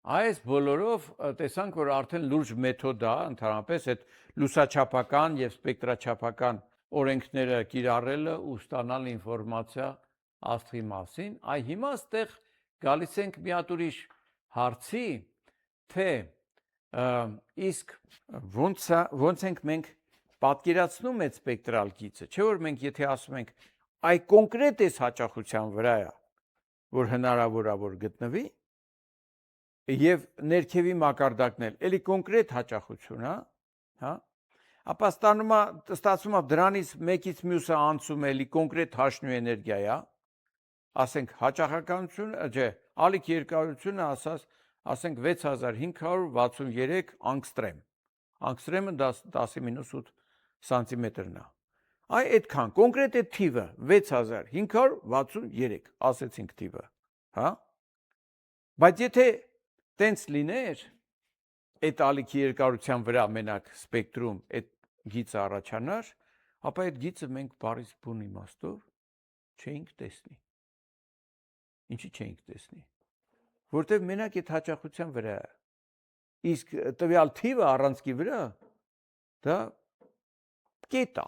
Այս բոլորով տեսանք, որ արդեն լուրջ մեթոդ է, ընդհանրապես այդ լուսաչափական եւ սպեկտրաչափական օրենքները կիրառելը ու ստանալ ինֆորմացիա աստղի մասին, այ հիմա այստեղ գալիս ենք մի հատ ուրիշ հարցի, թե իսկ ոնց ենք մենք պատկերացնում այդ սպեկտրալ գիծը, չէ՞ որ մենք եթե ասում ենք այ կոնկրետ այս հաճախության վրա է, որ հնարավոր է որ գտնվի, եւ ներքևի մակարդակն էլ, էլի կոնկրետ հաճախություն, հա, ապա ստացվում է դրանից մեկից մյուսը անցում է էլի կոնկրետ հաշնյու էներգիա է, ասենք հաճախականությունը, չէ, ալիք երկարությունը ասենք 6563 անգստրեմ, անգստրեմը 10-8 սանտիմետրն է, այ այդքան, կոնկրետ այդ թիվը 6563, ասեցինք թիվը, հա, բայց եթե տենց լիներ, այդ ալիքի երկարության վրա մենակ սպեկտրում այդ գիծը առաջանար, ապա այդ գիծը մենք բառից բուն իմաստով չէինք տեսնի։ Ինչի չէինք տեսնի։ Որտեվ մենակ այդ հաճախության վրա է։ Իսկ տվյալ թիվը առանցքի վրա դա կետ է։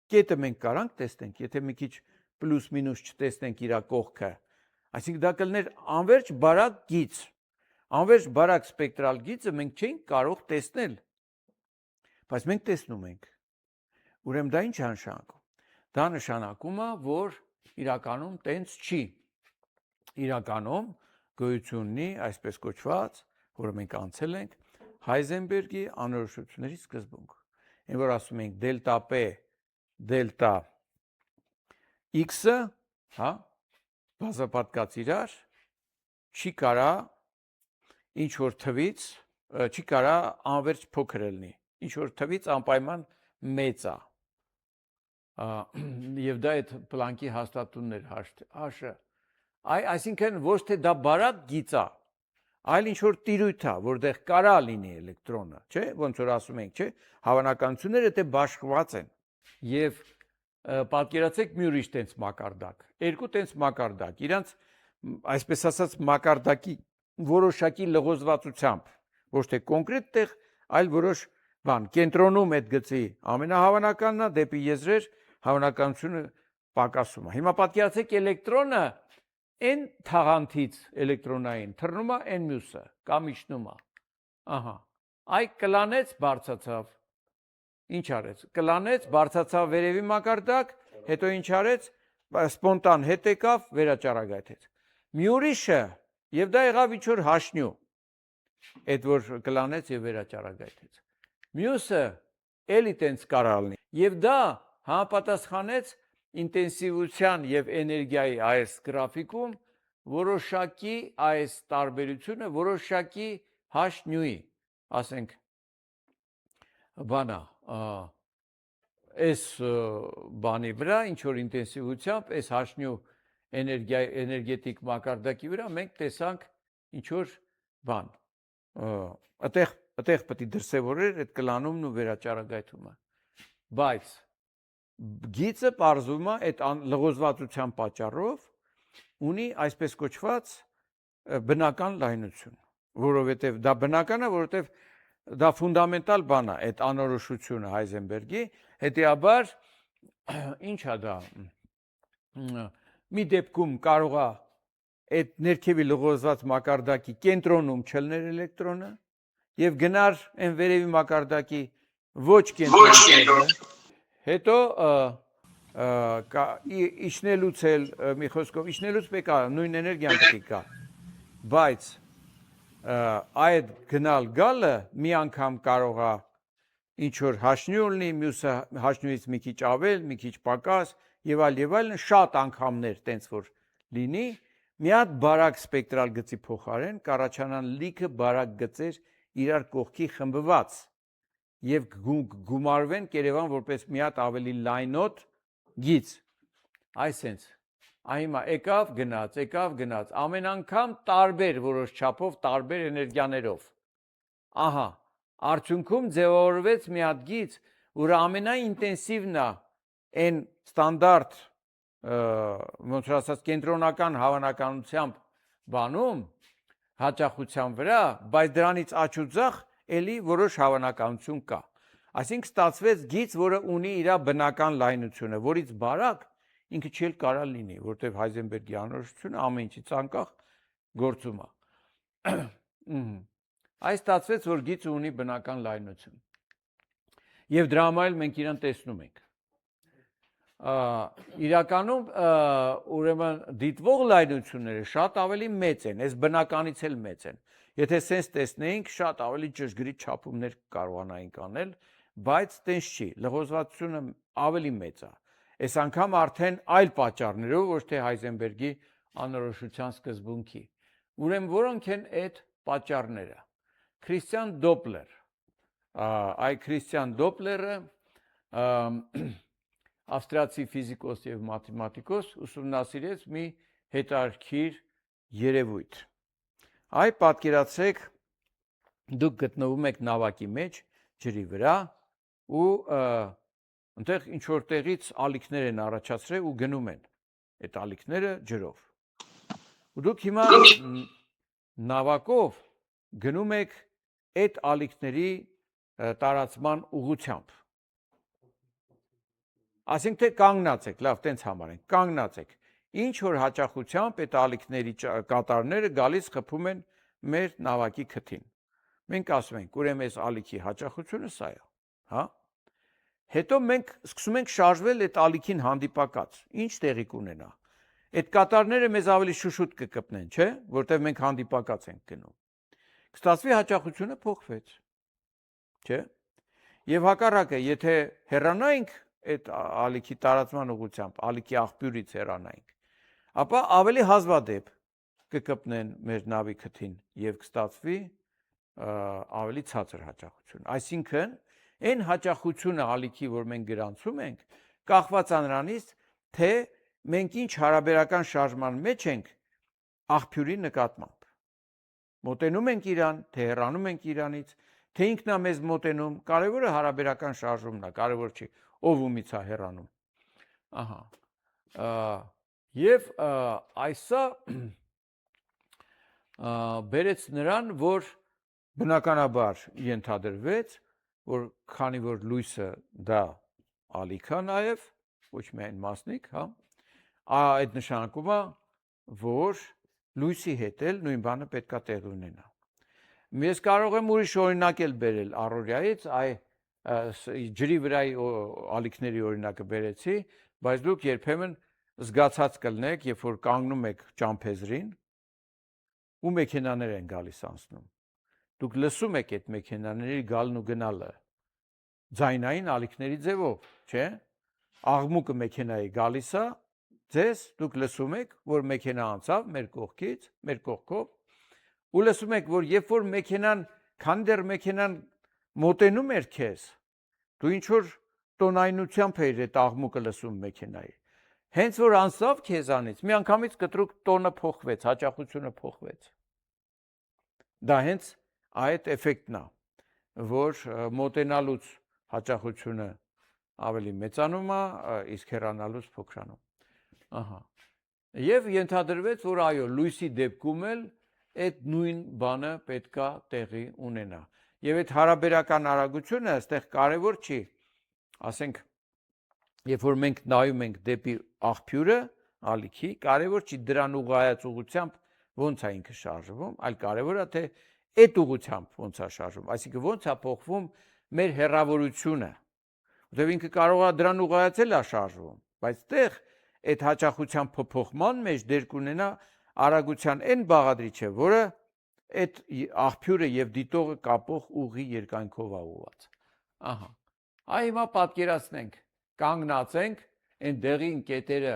Կետը մենք կարանք տեսնենք, եթե մի քիչ պլյուս մինուս չտեսնենք իր կողքը, այսինքն դա կլներ անverջ բարակ գիծ։ Անverջ բարակ սպեկտրալ գիծը մենք չենք կարող տեսնել, բայց մենք տեսնում ենք, ուրեմն դա ինչ է նշանակում, դա նշանակում է, որ իրականում տենց չի, իրականում գոյություն ունի այսպես կոչված, որը մենք անցել ենք, Հայզենբերգի անորոշությունների սկզբունք, այն որ ասում ենք դելտա P, դելտա X-ը, հա, բազմապատկած իրար, չի կարա ինչ որ թվից չի կարա անverջ փոքր լինի, ինչ որ թվից անպայման մեծ է, եւ դա այդ պլանկի հաստատուններ հաշը, այսինքն ոչ թե դա բարակ գիծ է, այլ ինչ որ տիրույթ է, որտեղ կարա լինի էլեկտրոնը, չէ, ոնց որ ասում ենք, չէ, հավանականությունները դե բաշխված են, եւ պատկերացեք մի ուրիշ տենց մակարդակ, երկու տենց մակարդակ, իրանց այսպես ասած մակարդակի որոշակի լղոզվածությամբ, ոչ թե կոնկրետ տեղ, այլ որոշ բան, կենտրոնում այդ գծի ամենահավանականն է, դեպի եզրեր հավանականությունը պակասում է։ Հիմա պատկերացեք էլեկտրոնը այն թաղանթից էլեկտրոնային թռնում է այն մյուսը, կամ իջնում է։ Ահա, այ կլանեց բարձացավ, ինչ արեց, կլանեց, բարձացավ վերևի մակարդակ, հետո ինչ արեց, սպոնտան հետ եկավ, վերաճառագայթեց։ Մի ուրիշը եւ դա եղավ ինչ-որ հաշնյու, այդ որ կլանեց եւ վերաճառագայթեց։ Մյուսը էլի տենց կարա լինի։ Եվ դա համապատասխանեց ինտենսիվության եւ էներգիայի այս գրաֆիկում որոշակի այս տարբերությունը որոշակի հաշնյուի, ասենք բանա, այս բանի վրա ինչ որ ինտենսիվությամբ այս հաշնյու էներգետիկ մակարդակի վրա մենք տեսանք ինչ որ բան, այդտեղ պետք է դրսևորեր այդ կլանումն ու վերաճառագայթումը, բայց գիծը պարզվում է այդ լղոզվածության պատճառով ունի այսպես կոչված բնական լայնություն, որովհետև դա բնական է, որովհետև դա ֆունդամենտալ բան է, այդ անորոշությունը Հայզենբերգի, հետեւաբար ինչ է դա, մի դեպքում կարող է այդ ներքևի լղոզված մակարդակի կենտրոնում չլներ էլեկտրոնը եւ գնար այն վերևի մակարդակի ոչ կենտրոն, հետո իջնելուց էլ մի խոսքով իջնելուց պետք է նույն էներգիան պետք է գա, բայց այդ գնալ գալը մի անգամ կարող է ինչ որ հաշնյու լինի, մյուսը հաշնյուից մի քիչ ավել, մի քիչ պակաս եւ այլն, շատ անգամներ տենց որ լինի, մի հատ բարակ սպեկտրալ գծի փոխարեն կառաջանան լիքը բարակ գծեր իրար կողքի խմբված եւ գումարվեն Երևան որպես մի հատ ավելի լայնոտ գիծ, այսենց, հիմա եկավ գնաց, ամեն անգամ տարբեր որոշ չափով, տարբեր էներգիաներով, ահա, արդյունքում ձևավորվեց մի հատ գիծ, որ ամենաինտենսիվն է այն ստանդարտ, ոնց որ ասած կենտրոնական հավանականությամբ բանում, հաճախության վրա, բայց դրանից աճ ու ձախ էլի որոշ հավանականություն կա։ Այսինքն ստացվեց գիծ, որը ունի իր բնական լայնությունը, որից բարակ ինքը չի կարա լինի, որտեղ Հայզենբերգի անորոշությունը ամեն ինչից անկախ գործում է։ Այս ստացվեց, որ գիծը ունի բնական լայնություն։ Եվ դրա համար էլ մենք իրան տեսնում ենք։ Իրականում ուրեմն դիտվող լայնությունները շատ ավելի մեծ են, այս բնականից էլ մեծ են։ Եթե սենց տեսնեինք, շատ ավելի ճշգրիտ չափումներ կարողանայինք անել, բայց տենց չի, լղոզվածությունը ավելի մեծ է։ Այս անգամ արդեն այլ պատճառներով, ոչ թե Հայզենբերգի անորոշության սկզբունքի։ Ուրեմն որոնք են այդ պատճառները։ Քրիստիան Դոպլեր, այ Քրիստիան Դոպլերը ավստրիացի ֆիզիկոս եւ մաթեմատիկոս ուսումնասիրեց մի հետաքրքիր երևույթ։ Այ պատկերացրեք, դուք գտնվում եք նավակի մեջ, ջրի վրա ու այնտեղ ինչ որ տեղից ալիքներ են առաջացրել ու գնում են այդ ալիքները ջրով։ Ու դուք հիմա նավակով գնում եք այդ ալիքների տարածման ուղղությամբ։ Այսինքն թե կանգնած եք, լավ, տենց համարենք, կանգնած եք։ Ինչ որ հաճախությամբ այդ ալիքների կատարները գալիս խփում են մեր նավակի քթին։ Մենք ասում ենք, ուրեմն այս ալիքի հաճախությունը սա է, հա։ Հետո մենք սկսում ենք շարժվել այդ ալիքին հանդիպակաց։ Ինչ տեղի կունենա։ Այդ կատարները մեզ ավելի շուշուտ կկպնեն, չէ՞, որտեղ մենք հանդիպակաց ենք գնում։ Կստացվի հաճախությունը փոխվեց, չէ՞։ Եվ հակառակը, եթե հեռանայինք այդ ալիքի տարածման ուղղությամբ, ալիքի աղբյուրից հեռանայինք, ապա ավելի հազվադեպ կկպնեն մեր նավի քթին եւ կստացվի ավելի ցածր հաճախություն։ Այսինքն, այն հաճախությունը ալիքի, որ մենք գրանցում ենք, կախված է նրանից, թե մենք ինչ հարաբերական շարժման մեջ ենք աղբյուրի նկատմամբ։ Մոտենում ենք իրան, թե հեռանում ենք իրանից, թե ինքն է մեզ մոտենում, կարևորը հարաբերական շարժումն է, կարևոր չի ով ումից է հեռանում։ Ահա։ Եվ այսա բերեց նրան, որ բնականաբար ենթադրվեց, որ քանի որ լույսը դա ալիք է նաև, ոչ միայն մասնիկ, հա, այդ նշանակում է, որ լույսի հետ էլ նույն բանը պետքա տեղ ունենա։ Ես կարող եմ ուրիշ օրինակ էլ բերել առօրյայից, ջրի վրայի ալիքների օրինակը բերեցի, բայց դուք երբեմն զգացած կլնեք, երբ որ կանգնում եք ճամփեզրին, ու մեքենաներ են գալիս անցնում։ Դուք լսում եք այդ մեքենաների գալն ու գնալը ձայնային ալիքների ձևով, չէ՞։ Աղմուկը մեքենայի գալիս է, ձեզ դուք լսում եք, որ մեքենա անցավ մեր կողքից, մեր կողքով, ու լսում եք, որ երբ որ մեքենան, քանի դեռ մեքենան մոտենում էր քեզ, դու ինչ որ տոնայնությամբ էիր այդ աղմուկը լսում մեքենայի։ Հենց որ անցավ քեզանից, միանգամից կտրուկ տոնը փոխվեց, հաճախությունը փոխվեց։ Դա հենց այդ էֆեկտն է, որ մոտենալուց հաճախությունը ավելի մեծանում է, իսկ հեռանալուց փոքրանում։ Ահա։ Եվ ենթադրվեց, որ այո, լույսի դեպքում էլ այդ նույն բանը պետքա տեղի ունենա։ Եվ այդ հարաբերական արագությունը այստեղ կարևոր չի, ասենք, երբ որ մենք նայում ենք դեպի աղբյուրը, ալիքի, կարևոր չի դրան ուղղայած ուղղությամբ ոնց է ինքը շարժվում, այլ կարևոր է թե այդ ուղղությամբ ոնց է շարժվում, այսինքն ոնց է փոխվում մեր հեռավորությունը, որտեղ ինքը կարող է դրան ուղղայացել է շարժվում, բայց այդտեղ այդ հաճախության փոփոխման մեջ դեր կունենա արագության այն բաղադրիչը, որը այդ աղբյուրը եւ դիտողը կապող ուղի երկայնքով է ուղղված։ Ահա։ Այ հիմա պատկերացնենք, կանգնած ենք, այն դեղին կետերը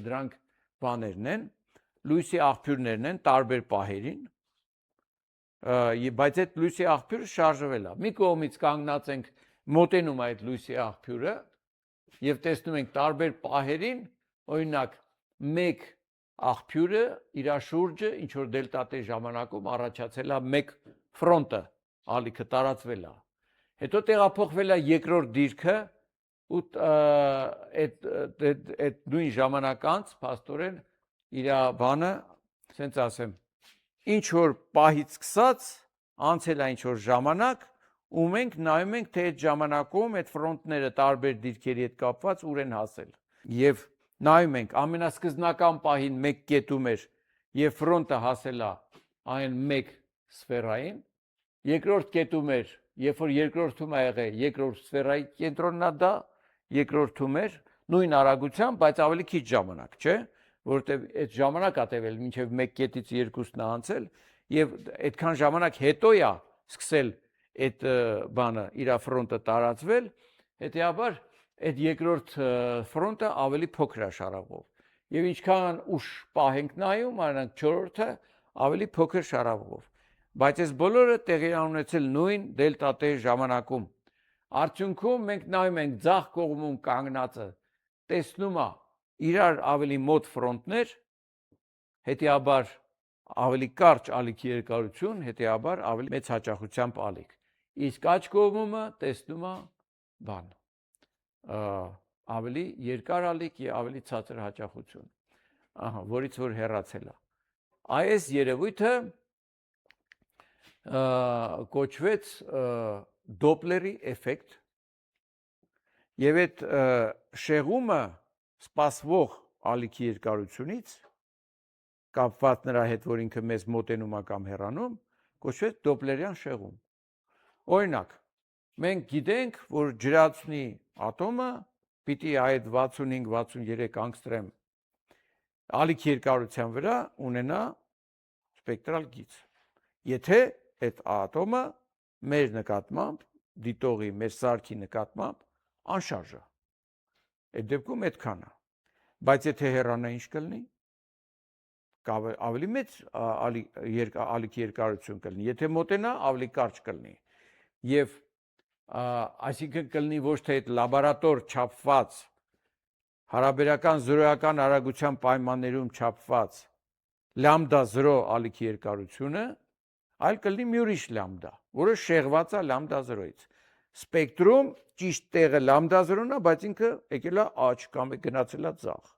դրանք բաներն են, լույսի աղբյուրներն են տարբեր պահերին, բայց այդ լույսի աղբյուրը շարժվել է։ Մի կողմից կանգնած ենք, մոտենում այդ լույսի աղբյուրը եւ տեսնում ենք տարբեր պահերին, օրինակ, մեկ աղբյուրը իր շուրջը ինչ որ դելտա T ժամանակում առաջացել է մեկ ֆրոնտը, ալիքը տարածվել է։ Հետո տեղափոխվել է երկրորդ դիրքը ու այդ նույն ժամանակ անց փաստորեն իր բանը, ասենց ասեմ, ինչ որ պահից սկսած անցել է ինչ որ ժամանակ ու մենք նայում ենք թե այդ ժամանակում այդ ֆրոնտները տարբեր դիրքերի հետ կապված ուր են հասել եւ նայում ենք ամենասկզբնական պահին մեկ կետում էր եւ ֆրոնտը հասել է այն մեկ սֆերային երկրորդ կետում էր երբ որ երկրորդում ա եղել երկրորդ սֆերայի կենտրոնն է դա երկրորդում էր նույն արագությամբ բայց ավելի քիչ ժամանակ չէ որտեւ այդ ժամանակ ա տևել մինչեւ 1 կետից 2-ն է անցել եւ այդքան ժամանակ հետո է սկսել այդ բանը իր ֆրոնտը տարածվել հետեւաբար այդ երկրորդ ֆրոնտը ավելի փոքր է շարավով եւ ինչքան ուշ պահենք նայում արանք 4-րդը ավելի փոքր շարավով բայց այս բոլորը տեղի ունեցել նույն դելտա T ժամանակում արդյունքում մենք նայում ենք ձախ կողմում կանգնածը տեսնում է իրար ավելի մոտ ֆրոնտներ հետեւաբար ավելի կարճ ալիքի երկարություն հետեւաբար ավելի մեծ հաճախությամբ ալիք իսկ աջ կողմումը տեսնում է բան ավելի երկար ալիք եւ ավելի ցածր հաճախություն ահա որից որ հեռացել է այս երևույթը կոչվեց դոպլերի էֆեկտ եւ այդ շեղումը սպասվող ալիքի երկարությունից կապված նրա հետ որ ինքը մեզ մոտենում է կամ հեռանում կոչվեց դոպլերյան շեղում օրինակ մենք գիտենք որ ջրածնի ատոմը պիտի այդ 65-63 անգստրեմ ալիքի երկարության վրա ունենա սպեկտրալ գիծ եթե այդ ատոմը մեր նկատմամբ դիտողի մեր սարքի նկատմամբ անշարժ է այդ դեպքում այդքան է բայց եթե հեռանա ինչ կլինի ավելի մեծ ալիքի երկարություն կլինի եթե մոտենա ավելի կարճ կլինի եւ այսինքն կլինի ոչ թե այդ լաբորատոր չափված հարաբերական զրոյական արագության պայմաններում չափված լամդա 0 ալիքի երկարությունը այլ կլինի մի ուրիշ լամդա որը շեղված է լամդա 0-ից սպեկտրում ճիշտ տեղը լամդա 0-ն է բայց ինքը եկել է աջ կամ գնացել է ձախ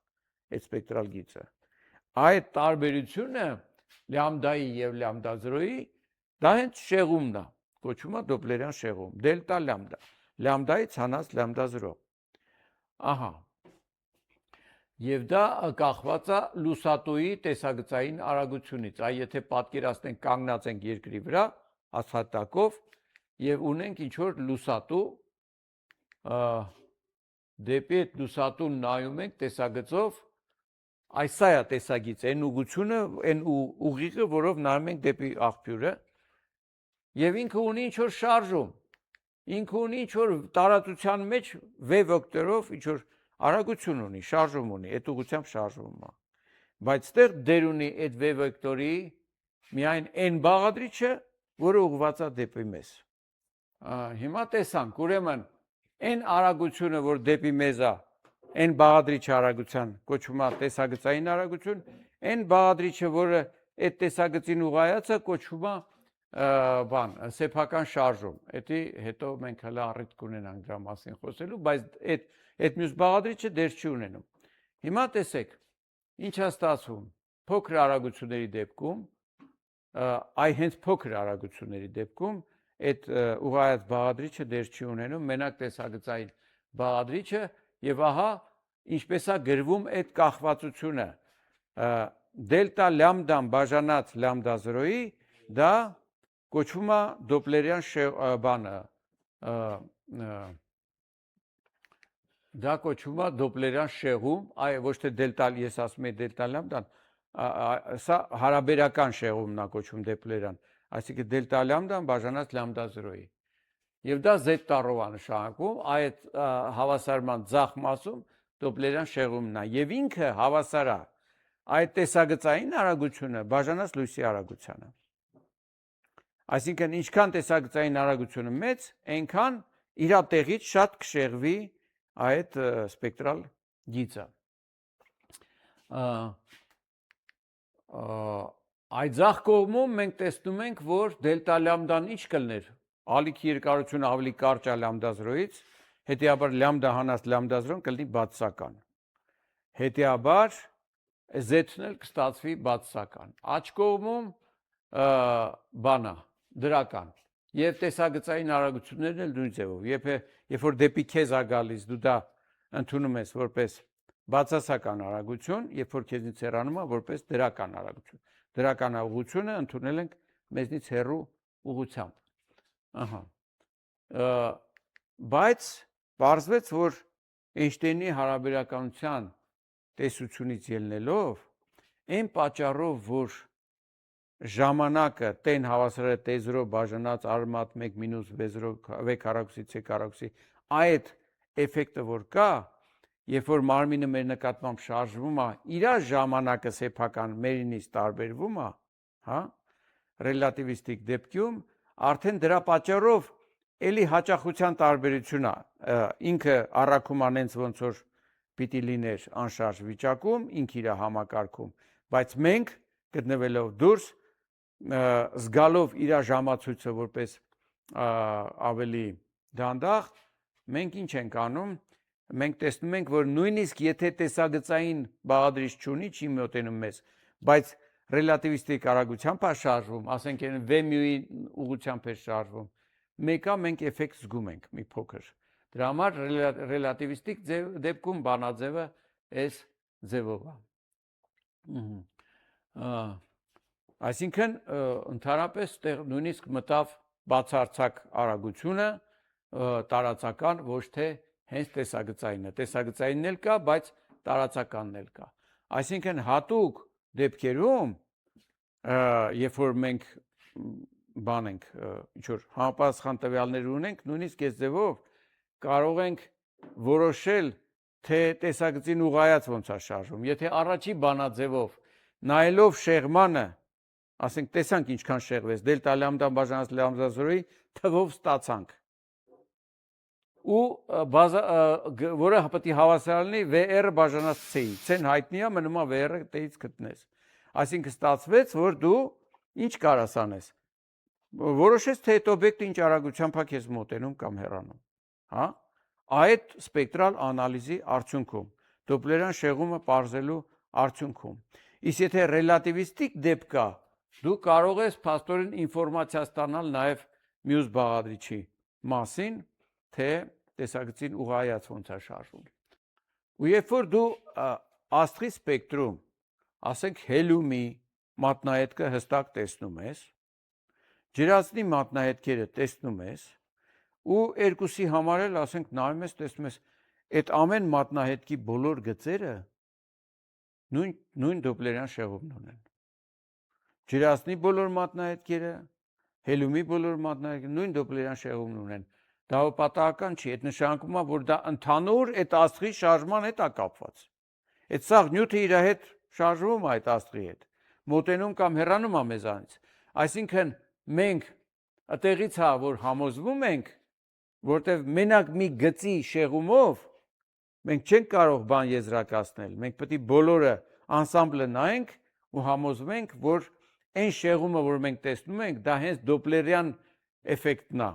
այդ սպեկտրալ գիծը այդ տարբերությունը լամդայի եւ լամդա 0-ի դա հենց շեղումն է կոչվում է դոպլերյան շեղում դելտա լամդա լամդայից հանած լամդա 0 ահա եւ դա կախված է լուսատուի տեսագծային արագությունից այ եթե պատկերացնենք կանգնած ենք երկրի վրա ասֆալտակով եւ ունենք ինչ որ լուսատու դեպի այդ լուսատուն նայում ենք տեսագծով այս է տեսագիծը այն ուղղությունը այն ուղիղը որով նայում ենք դեպի աղբյուրը եւ ինքը ունի ինչ որ շարժում ինքը ունի ինչ որ տարածության մեջ v վեկտորով ինչ որ արագություն ունի շարժում ունի այդ ուղղությամբ շարժվում է բայց այդտեղ դեր ունի այդ v վեկտորի միայն n բաղադրիչը որը ուղղված է դեպի մեզ հիմա տեսանք ուրեմն n արագությունը որ դեպի մեզ է n բաղադրիչի արագության կոչվում է տեսագծային արագություն n բաղադրիչը որը այդ տեսագծին ուղղայացը կոչվում է բան սեփական շարժում էդի հետո մենք հələ առիթ կունենանք դրա մասին խոսելու բայց այդ մյուս բաղադրիչը դեր չի ունենում հիմա տեսեք ինչ է ստացվում փոքր արագությունների դեպքում այ հենց փոքր արագությունների դեպքում այդ ուղղայած բաղադրիչը դեր չի ունենում մենակ տեսագծային բաղադրիչը եւ ահա ինչպես է գրվում այդ կախվածությունը դելտա լամդան բաժանած լամդա 0-ի դա կոչվում է դոպլերյան բանը դա կոչվում է դոպլերյան շեղում այ ոչ թե դելտա ես ասում եմ դելտա լամդան սա հարաբերական շեղումն է կոչվում դոպլերյան այսինքն դելտա լամդան բաժանած լամդա 0-ի եւ դա z տառով է նշանակվում այդ հավասարման ձախ մասում դոպլերյան շեղումն է եւ ինքը հավասար է այդ տեսագծային արագությունը բաժանած լույսի արագությանը այսինքն ինչքան տեսագծային արագությունը մեծ այնքան իր տեղից շատ կշեղվի այդ սպեկտրալ գիծը այդ ձախ կողմում մենք տեսնում ենք որ դելտա լամդան ինչ կլներ ալիքի երկարությունը ավելի կարճ է լամդա 0-ից հետեւաբար լամդա հանած լամդա 0-ն կլինի բացասական հետեւաբար z-ն էլ կստացվի բացասական աջ կողմում բանա, դրական։ Եվ տեսագծային արագություններն էլ նույն ձևով։ Երբ որ դեպի քեզ է գալիս, դու դա ընդունում ես որպես բացասական արագություն, երբ որ քեզնից հեռանում է որպես դրական արագություն։ Դրական ուղղությունը ընդունել ենք մեզնից հեռու ուղղությամբ։ Ահա։ Բայց պարզվեց, որ Էյնշտեյնի հարաբերականության տեսությունից ելնելով, այն պատճառով, որ ժամանակը տեն հավասար է T0 բաժանած արմատ 1 մինուս V քառակուսի C քառակուսի այդ էֆեկտը որ կա, երբ որ մարմինը մեր նկատմամբ շարժվում է, իր ժամանակը սեփական մերինից տարբերվում է, հա, ռելատիվիստիկ դեպքում, արդեն դրա պատճառով էլի հաճախության տարբերություն է, ինքը առաքում անենց ոնց որ պիտի լիներ անշարժ վիճակում, ինք իր համակարգում, բայց մենք գտնվելով դուրս զգալով իր ժամացույցը որպես ավելի դանդաղ, մենք ինչ ենք անում, մենք տեսնում ենք, որ նույնիսկ եթե տեսագծային բաղադրիչ չունի, չի մոտենում մեզ, բայց ռելատիվիստիկ արագությամբ է շարժվում, ասենք V-ի ուղղությամբ է շարժվում, մեկը մենք էֆեկտ զգում ենք մի փոքր։ Դրա համար ռելատիվիստիկ դեպքում բանաձևը այս ձևով է։ Այսինքն ընդհանրապես նույնիսկ մտավ բացարձակ արագությունը տարածական ոչ թե հենց տեսագծայինը։ Տեսագծայինն էլ կա, բայց տարածականն էլ կա։ Այսինքն հատուկ դեպքերում, երբ որ մենք բան ենք, ինչ որ համապատասխան տվյալներ ունենք, նույնիսկ այս ձևով կարող ենք որոշել, թե տեսագծին ուղղայած ոնց է շարժվում։ Եթե առաջի բանաձևով նայելով շեղմանը, ասենք տեսանք ինչքան շեղվեց, դելտա լամդան բաժանած լամդա 0-ի թվով ստացանք։ Ու որը պետք է հավասար լինի VR բաժանած C-ի։ C-ն հայտնի է, մնում է VR-ը տեից գտնես։ Այսինքն ստացվեց, որ դու ինչ կարաս անես։ Որոշես, թե այդ օբյեկտը ինչ արագությամբ է քեզ մոտենում կամ հեռանում, հա։ Այդ սպեկտրալ անալիզի արդյունքում, դոպլերյան շեղումը պարզելու արդյունքում։ Իսկ եթե ռելատիվիստիկ դեպք կա, դու կարող ես փաստորեն ինֆորմացիա ստանալ նաև մյուս բաղադրիչի մասին, թե տեսագծին ուղղայած ոնց է շարժվում։ Ու երբ որ դու աստղի սպեկտրում, ասենք հելիումի մատնահետքը հստակ տեսնում ես, ջրածնի մատնահետքերը տեսնում ես, ու երկուսի համար էլ ասենք նայում ես, տեսնում ես, այդ ամեն մատնահետքի բոլոր գծերը նույն դոպլերյան շեղումն ունեն։ Ջրածնի բոլոր մատնահետքերը, հելիումի բոլոր մատնահետքերը նույն դոպլերյան շեղումն ունեն։ Դա պատահական չի, այդ նշանակում է, որ դա ընդհանուր այդ աստղի շարժման հետ է կապված։ Այդ սաղ նյութը իր հետ շարժվում է այդ աստղի հետ, մոտենում կամ հեռանում է մեզանից։ Այսինքն մենք այդտեղից է, որ համոզվում ենք, որտեվ մենակ մի գծի շեղումով մենք չենք կարող բան եզրակացնել, մենք պետք է բոլորը անսամբլը նայենք ու համոզվենք, որ այն շեղումը, որ մենք տեսնում ենք, դա հենց դոպլերյան էֆեկտն է,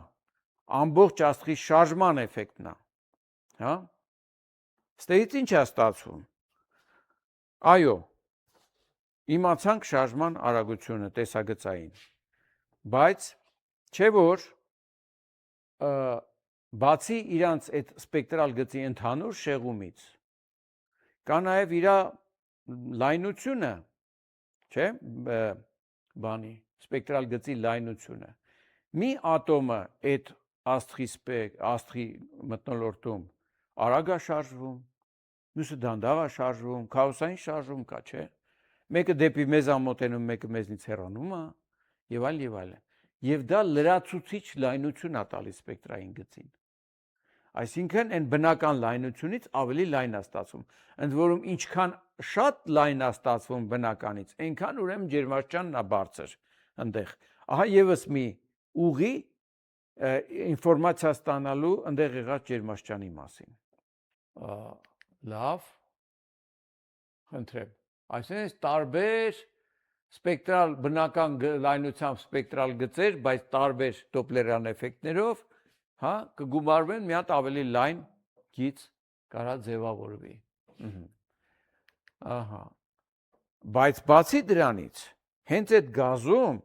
ամբողջ աստղի շարժման էֆեկտն է, հա։ Ստեղից ինչ է ստացվում։ Այո, իմացանք շարժման արագությունը տեսագծային, բայց չէ որ բացի իրանց այդ սպեկտրալ գծի ընդհանուր շեղումից, կա նաև իր լայնությունը, չէ, բանի, սպեկտրալ գծի լայնությունը։ Մի ատոմը այդ աստղի մթնոլորտում արագ է շարժվում, մյուսը դանդաղ է շարժվում, քաոսային շարժում կա, չէ։ Մեկը դեպի մեզ է մոտենում, մեկը մեզնից հեռանում է, եւ այլ եւ այլն։ Եվ դա լրացուցիչ լայնություն է տալիս սպեկտրային գծին։ Այսինքն այն բնական լայնությունից ավելի լայն է ստացվում։ Ընդ որում ինչքան շատ լայն է ստացվում բնականից, այնքան ուրեմն ջերմաստիճանն է բարձր այնտեղ։ Ահա եւս մի ուղի ինֆորմացիա ստանալու այնտեղ եղած ջերմաստիճանի մասին։ Լավ։ Խնդրեմ։ Այսինքն տարբեր սպեկտրալ բնական լայնությամբ սպեկտրալ գծեր, բայց տարբեր դոպլերյան էֆեկտներով, հա, կգումարվեն մի հատ ավելի լայն գիծ կարա ձևավորվի։ Ահա։ Բայց բացի դրանից, հենց այդ գազում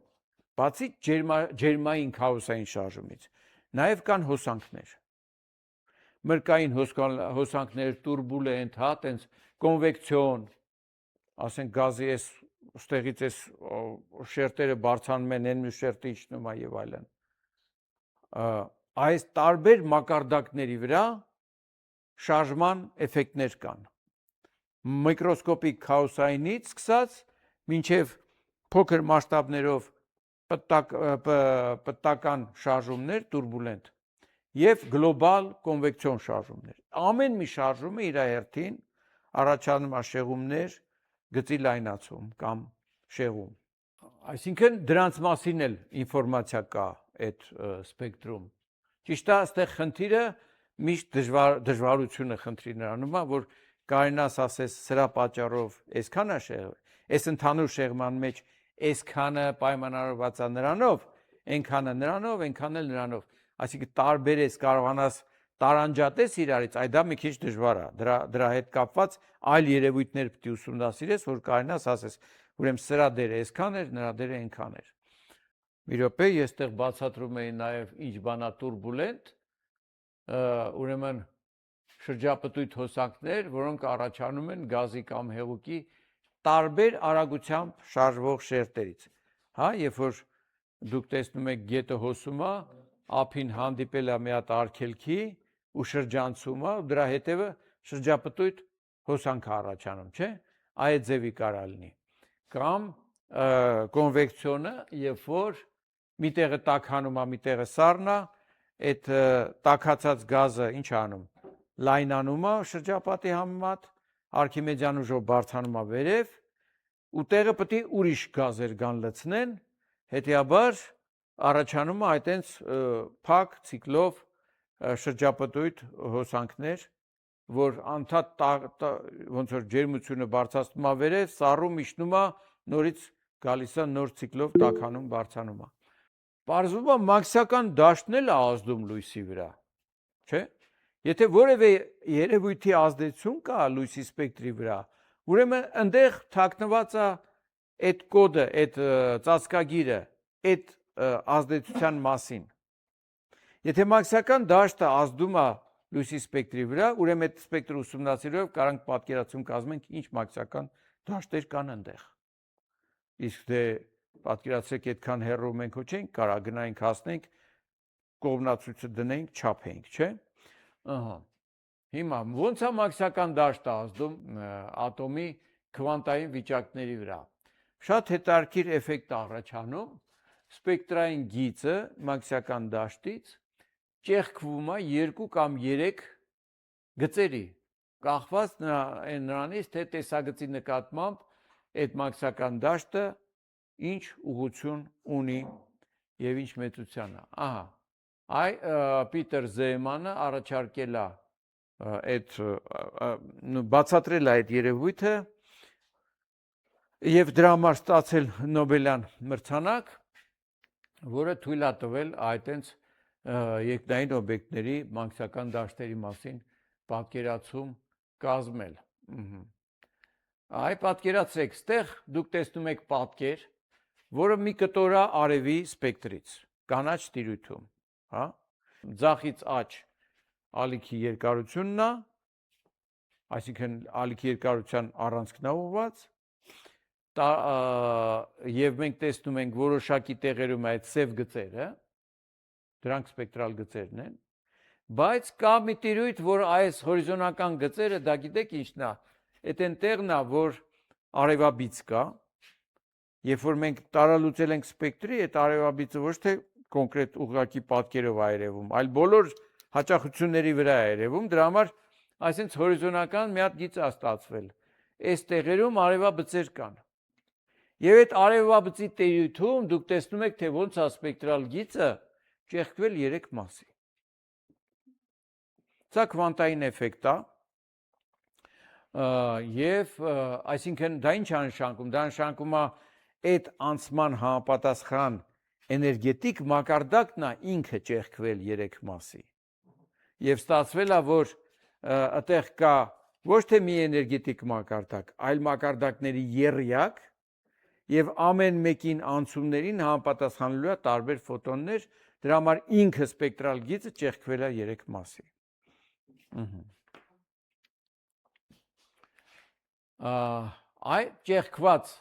Բացի ջերմային քաոսային շարժումից, նաև կան հոսանքներ։ Մրկային հոսանքներ, տուրբուլենտ, հա, տենց կոնվեկցիոն, ասենք գազի այս ստեղից այս շերտերը բարձրանում են, այն մյուս շերտը իջնում է եւ այլն։ Այս տարբեր մակարդակների վրա շարժման էֆեկտներ կան։ Միկրոսկոպիկ քաոսայինից սկսած մինչև փոքր մասշտաբներով պտտական շարժումներ, տուրբուլենտ եւ գլոբալ կոնվեկցիոն շարժումներ։ Ամեն մի շարժումը իր հերթին առաջանում է շեղումներ, գծի լայնացում կամ շեղում։ Այսինքն դրանց մասին էլ ինֆորմացիա կա այդ սպեկտրում։ Ճիշտ է, այստեղ խնդիրը միշտ դժվարությունը խնդրի նրանում է, որ կարենաս ասես սրա պատճառով այսքան է շեղվել, այս ընդհանուր շեղման մեջ այսքանը պայմանավորված է նրանով, այնքանը նրանով, այնքան էլ նրանով, այսինքն տարբերես կարողանաս տարանջատես իրարից, այ դա մի քիչ դժվար է, դրա հետ կապված այլ երևույթներ պետք է ուսումնասիրես, որ կարենաս ասես, ուրեմն սրա դերը այսքան էր, նրա դերը այնքան էր։ Մի րոպե, ես այդտեղ բացատրում եի նաև ինչ բան է տուրբուլենտ, ուրեմն շրջապտույտ հոսանքներ, որոնք առաջանում են գազի կամ հեղուկի տարբեր արագությամբ շարժվող շերտերից։ Հա, երբ որ դուք տեսնում եք գետը հոսում է, ափին հանդիպել է մի հատ արգելքի ու շրջանցում է, դրա հետևը շրջապտույտ հոսանք է առաջանում, չէ՞։ Այդ ձևի կարա լինի։ Կամ կոնվեկցիոնը, երբ որ մի տեղը տաքանում է, մի տեղը սառն է, այդ տաքացած գազը ինչ անում, լայնանում է շրջապատի համեմատ, Արքիմեդյան ուժով բարձրանում է վերև, ու տեղը պետք է ուրիշ գազեր կան լցնեն, հետեաբար առաջանում է այտենց փակ ցիկլով շրջապտույտ հոսանքներ, որ անդադ ոնց որ ջերմությունը բարձրացնում է վերև, սառում իջնում է, նորից գալիս է նոր ցիկլով տաքանում, բարձրանում է։ Պարզվում է մաքսական դաշտն էլ է ազդում լույսի վրա, չէ՞։ Եթե որևէ երևույթի ազդեցություն կա լույսի սպեկտրի վրա, ուրեմն այնտեղ թաքնված է այդ կոդը, այդ ծածկագիրը, այդ ազդեցության մասին։ Եթե մաքսական դաշտը ազդում է լույսի սպեկտրի վրա, ուրեմն այդ սպեկտրը ուսումնասիրելով կարանք պատկերացում կազմենք ինչ մաքսական դաշտեր կան այնտեղ։ Իսկ դե պատկերացրեք այդքան հեռու մենք ոչ ենք կարա գնայինք հասնենք, կողմնացույցը դնենք, չափենք, չէ՞։ Ահա։ Հիմա ո՞նց է մաքսական դաշտը ազդում ատոմի քվանտային վիճակների վրա։ Շատ հետաքրքիր էֆեկտ առաջանում, սպեկտրային գիծը մաքսական դաշտից ճեղքվում է 2 կամ 3 գծերի, կախված նրանից, թե տեսագծի նկատմամբ այդ մաքսական դաշտը ինչ ուղղություն ունի եւ ինչ մեծության է։ Ահա, այ Պիտեր Զեյմանը առաջարկել է այդ բացատրել է այդ երևույթը եւ դրա համար ստացել Նոբելյան մրցանակ, որը թույլ է տվել այտենց երկնային օբյեկտների մաքսական դաշտերի մասին պատկերացում կազմել։ Այ պատկերացրեք, ստեղ դուք տեսնում եք պատկեր, որը մի կտոր է արևի սպեկտրից, կանաչ տիրույթում, հա։ Ձախից աջ ալիքի երկարությունն է, այսինքն ալիքի երկարության առանցքն է ուղղված, եւ մենք տեսնում ենք որոշակի տեղերում այդ սև գծերը, դրանք սպեկտրալ գծերն են, բայց կա մի տիրույթ, որ այս հորիզոնական գծերը, դա գիտեք ինչն է, այդ այն տեղն է, որ արևաբիծ կա, երբ որ մենք տարալուծել ենք սպեկտրի, այդ արևաբիծը ոչ թե կոնկրետ ուղղակի պատկերով է երևում, այլ բոլոր հաճախությունների վրա է երևում, դրա համար այսինքն հորիզոնական մի հատ գիծ է ստացվել։ Այս տեղերում արևաբծեր կան։ Եվ այդ արևաբծի տիրույթում դուք տեսնում եք, թե ոնց է սպեկտրալ գիծը ճեղքվել 3 մասի։ Սա քվանտային էֆեկտ է, եւ այսինքն դա ինչ է նշանակում, դա նշանակում է այդ անցման համապատասխան էներգետիկ մակարդակն է ինքը ճեղքվել 3 մասի։ Եվ ստացվել է, որ այդտեղ կա ոչ թե մի էներգետիկ մակարդակ, այլ մակարդակների եռյակ, եւ ամեն մեկին անցումներին համապատասխանելու է տարբեր ֆոտոններ, դրա համար ինքը սպեկտրալ գիծը ճեղքվել է 3 մասի։ Այ ճեղքված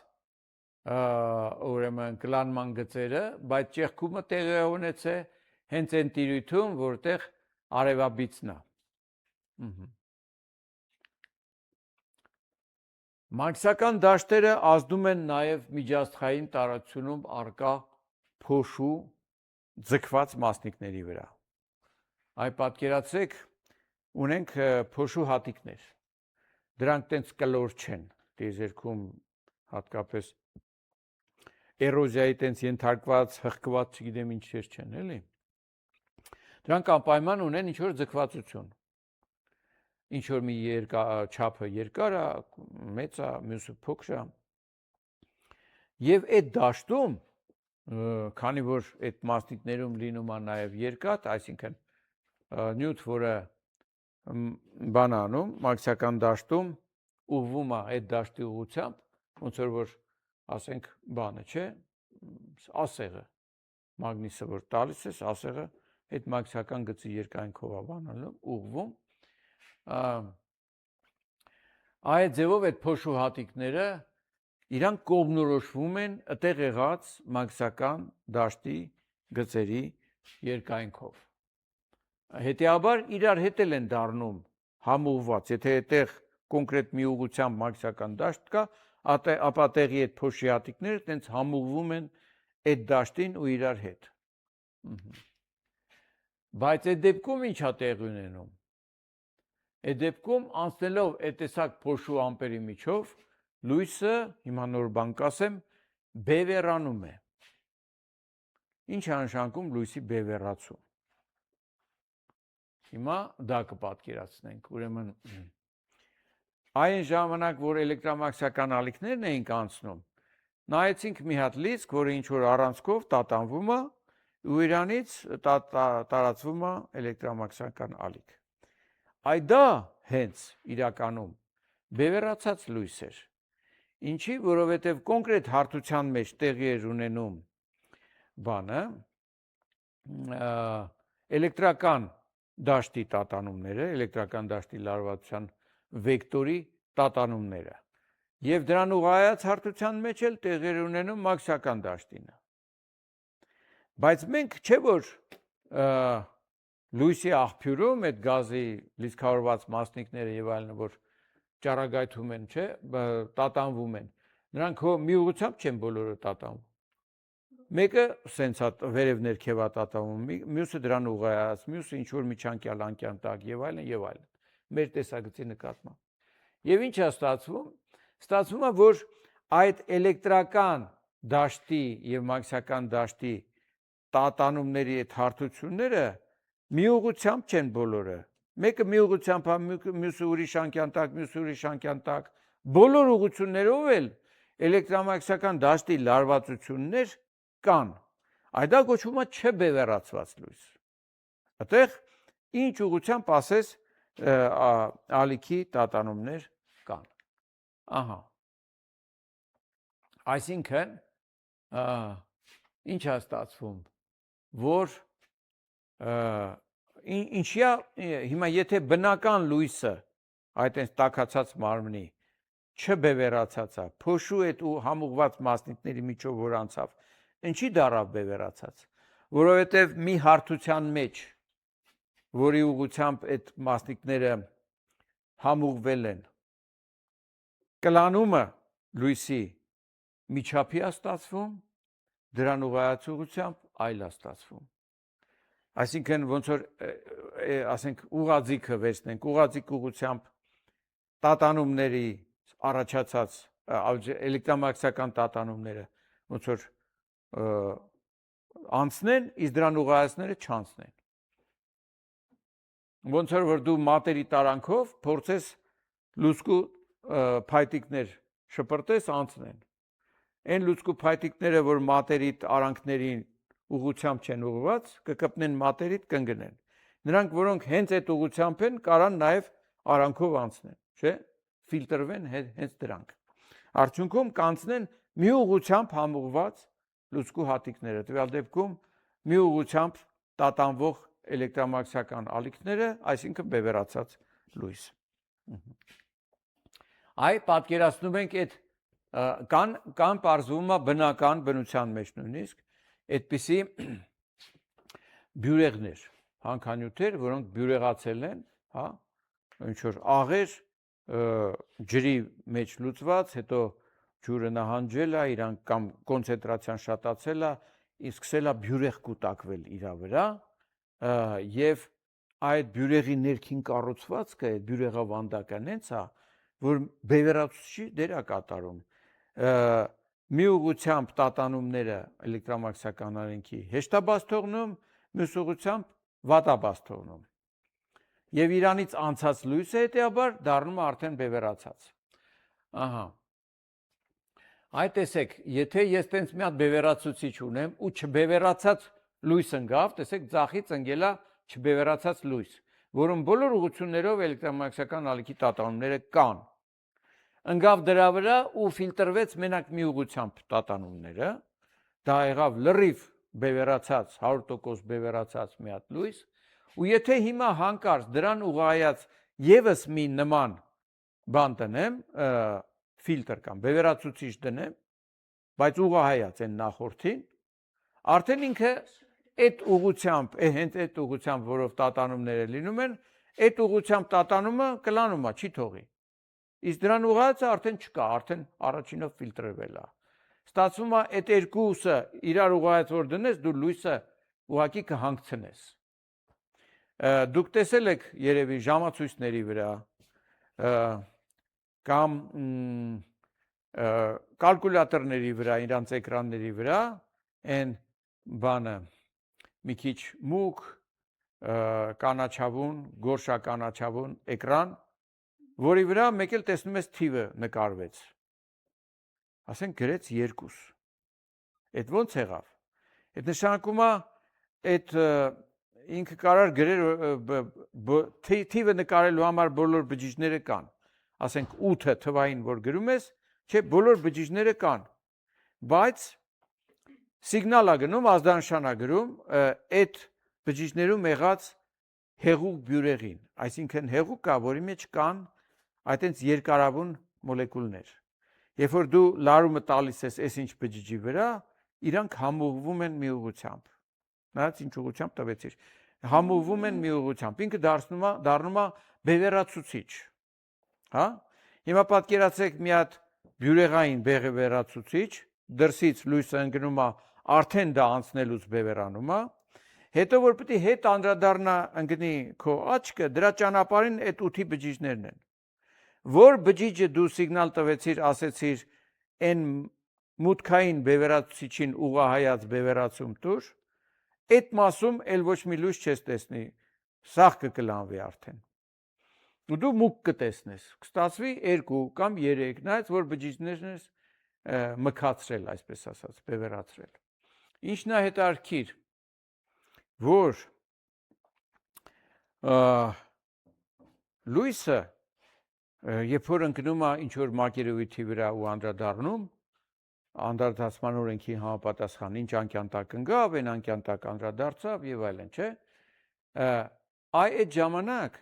ուրեմն կլանման գծերը, բայց ճեղքումը տեղի ունեցե հենց այն տիրույթում, որտեղ արևաբիծն է։ Մաքսական դաշտերը ազդում են նաև միջաստղային տարածությունում առկա փոշու ձգված մասնիկների վրա։ Այ պատկերացրեք, ունենք փոշու հատիկներ։ Դրանք տենց կլոր չեն, տիեզերքում հատկապես էրոզիայի տենց ենթարկված, հղկված, չգիտեմ ինչեր չեն, էլի։ Դրանք անպայման ունեն ինչ-որ ձգվածություն։ Ինչ-որ մի չափը երկար է, մեծ է, մյուսը փոքր է։ Եվ այդ դաշտում, քանի որ այդ մասնիկներում լինում է նաև երկաթ, այսինքն նյութ, որը բան անում, մաքսական դաշտում ուղղվում է այդ դաշտի ուղղությամբ, ոնց որ ասենք բանը, չէ, ասեղը, մագնիսը որ տալիս ես, ասեղը այդ մաքսական գծի երկայնքով է բանալու, ուղղվում։ Այդ ձևով այդ փոշու հատիկները իրանք կողմնորոշվում են այդտեղ եղած մաքսական դաշտի գծերի երկայնքով։ Հետեւաբար իրար հետ են դառնում համուղված, եթե այդտեղ կոնկրետ մի ուղղությամբ մաքսական դաշտ կա, ապա տեղի այդ փոշի հատիկները տենց համուղվում են այդ դաշտին ու իրար հետ։ Բայց այդ դեպքում ինչ է տեղի ունենում։ Այդ դեպքում անցնելով այդ տեսակ փոշու ամպերի միջով լույսը, հիմա նոր բան կասեմ, բևեռանում է։ Ինչ է նշանակում լույսի բևեռացում։ Հիմա դա կպատկերացնենք, ուրեմն այն ժամանակ, որ էլեկտրամաքսական ալիքներն էինք անցնում, նայեցինք մի հատ լիցք, որը ինչ-որ առանցքով տատանվում է, ու իրանից տարածվում է էլեկտրամաքսական ալիք։ Այդ դա հենց իրականում բևեռացած լույս էր։ Ինչի, որովհետև կոնկրետ հարթության մեջ տեղի էր ունենում բանը, էլեկտրական դաշտի տատանումները, էլեկտրական դաշտի լարվածության վեկտորի տատանումները։ Եվ դրան ուղղայած հարթության մեջ էլ տեղի էր ունենում մաքսական դաշտինը։ Բայց մենք չէ որ լույսի աղբյուրում այդ գազի լիցքավորված մասնիկները եւ այլն, որ ճառագայթում են, չէ, տատանվում են։ Նրանք հո մի ուղղությամբ չեն բոլորը տատանվում։ Մեկը սենց է վերև ներքև է տատանվում, մյուսը դրան ուղղայած, մյուսը ինչ որ միջանկյալ անկյան տակ եւ այլն եւ այլն։ Մեր տեսակցի նկատմամբ։ Եվ ինչ է ստացվում։ Ստացվում է, որ այդ էլեկտրական դաշտի եւ մաքսական դաշտի տատանումների այդ հարթությունները մի ուղղությամբ չեն բոլորը։ Մեկը մի ուղղությամբ է, մյուսը ուրիշ անկյան տակ, մյուսը ուրիշ անկյան տակ։ Բոլոր ուղղություններով էլ էլեկտրամաքսական դաշտի լարվածություններ կան։ Այդ դա կոչվում է չբևեռացված լույս։ Այդտեղ ինչ ուղղությամբ ասես ալիքի տատանումներ կան։ Ահա։ Այսինքն ինչ է ստացվում, որ ինչի է հիմա եթե բնական լույսը այդ այս տաքացած մարմնի չբևեռացած է, փոշու այդ ու համուղված մասնիկների միջով որ անցավ, ինչի դարավ բևեռացած, որովհետև մի հարթության մեջ, որի ուղղությամբ այդ մասնիկները համուղվել են, կլանումը լույսի միջափի է ստացվում, դրան ուղղայած ուղղությամբ այլ է ստացվում։ Այսինքն ոնց որ ասենք ուղղաձիգը վերցնենք, ուղղաձիգ ուղղությամբ տատանումների առաջացած էլեկտրամաքսական տատանումները ոնց որ անցնեն, իսկ դրան ուղղայածները չանցնեն։ Ոնց որ դու մատերի տարանքով փորձես լուցկու փայտիկներ շպրտես անցնեն։ Այն լուցկու փայտիկները, որ մատերի արանքներին ուղղությամբ չեն ուղղված, կկպնեն մատերիդ կընկնեն։ Նրանք, որոնք հենց այդ ուղղությամբ են, կարան նաև արանքով անցնեն, չէ՞, ֆիլտրվեն հենց դրանք։ Արդյունքում կանցնեն մի ուղղությամբ համուղված լուցկու հատիկները, տվյալ դեպքում մի ուղղությամբ տատանվող էլեկտրամագնիսական ալիքները, այսինքն բևեռացած լույս։ Այ պատկերացնում ենք այդ կան պարզվում է բնական բնության մեջ նույնիսկ այդպիսի բյուրեղներ, հանքանյութեր, որոնք բյուրեղացել են, հա, ինչ որ աղեր ջրի մեջ լուծված, հետո ջուրը նահանջել է, իրանք կամ կոնցենտրացիան շատացել է, սկսել է բյուրեղ կուտակվել իր վրա, եւ այդ բյուրեղի ներքին կառուցվածքը, այդ բյուրեղավանդակը նենց է, որ բևեռացուցիչ դեր է կատարում։ Մի ուղղությամբ տատանումները էլեկտրամագնիսական արենքի հեշտ է բաց թողնում, մյուս ուղղությամբ վատ է բաց թողնում։ Եվ իրանից անցած լույսը հետեւաբար դառնում է արդեն բևեռացած։ Ահա։ Այդ տեսեք, եթե ես տենց մի հատ բևեռացուցիչ ունեմ ու չբևեռացած լույս ընկավ, տեսեք, ձախից ընկել է չբևեռացած լույս, որում բոլոր ուղղություններով էլեկտրամագնիսական ալիքի տատանումները կան։ Ընկավ դրա վրա ու ֆիլտրվեց մենակ մի ուղղությամբ տատանումները, դա եղավ լրիվ բևեռացած, 100% բևեռացած մի հատ լույս, ու եթե հիմա հանկարծ դրան ուղղայած եւս մի նման բան տնեմ, ֆիլտր կամ բևեռացուցիչ դնեմ, բայց ուղղահայաց են նախորդին, արդեն ինքը այդ ուղղությամբ, հենց այդ ուղղությամբ, որով տատանումները լինում են, այդ ուղղությամբ տատանումը կլանում է, չի թողի։ Իսկ դրան ուղղայածը արդեն չկա, արդեն առաջինով ֆիլտրվել է։ Ստացվում է այդ երկուսը իրար ուղղայած որ դնես, դու լույսը ուղղակի կհանգցնես։ Դուք տեսել եք երևի ժամացույցների վրա կամ կալկուլյատորների վրա, իրանց էկրանների վրա այն բանը մի քիչ մուգ, կանաչավուն, գորշականաչավուն էկրան, որի վրա մեկ էլ տեսնում ես թիվը նկարվեց։ Ասենք գրեց 2։ Այդ ո՞նց եղավ։ Այդ նշանակում է այդ ինքը կարար գրեր թիվը նկարելու համար բոլոր բջիջները կան։ Ասենք 8 թվային որ գրում ես, չէ, բոլոր բջիջները կան։ Բայց սիգնալ է գնում, ազդանշան է գրում այդ բջիջներում եղած հեղուկ բյուրեղին, այսինքն հեղուկ կա, որի մեջ կան այդենց երկարավուն մոլեկուլներ։ Երբ որ դու լարումը տալիս ես այս ինչ բջիջի վրա, իրանք համուղվում են մի ուղղությամբ։ Նայած ինչ ուղղությամբ տվեցիր։ Համուղվում են մի ուղղությամբ։ Ինքը դառնում է բևեռացուցիչ։ Հա? Հիմա պատկերացրեք մի հատ բյուրեղային բևեռացուցիչ, դրսից լույսը ընկնում է, արդեն դա անցնելուց բևեռանում է։ Հետո որ պետք է հետ անդրադառնա ընկնի քո աչքը, դրա ճանապարհին այդ 8-ի բջիջներն են։ Որ բջիջը դու սիգնալ տվեցիր, ասեցիր այն մուտքային բևեռացուցիչին ուղղահայաց բևեռացում տուր, այդ մասում էլ ոչ մի լույս չես տեսնի, սաղ կկլանվի արդեն։ Ու դու մուգ կտեսնես, կստացվի 2 կամ 3, նայած որ բջիջներն ես մքացրել, այսպես ասած, բևեռացրել։ Ինչն է հետարքիր, որ լույսը երբ որ ընկնում է ինչ որ մակերևույթի վրա ու անդրադառնում, անդրադարձման օրենքի համապատասխան ինչ անկյան տակ ընկավ, այն անկյան տակ անդրադարձավ եւ այլն, չէ։ Այդ ժամանակ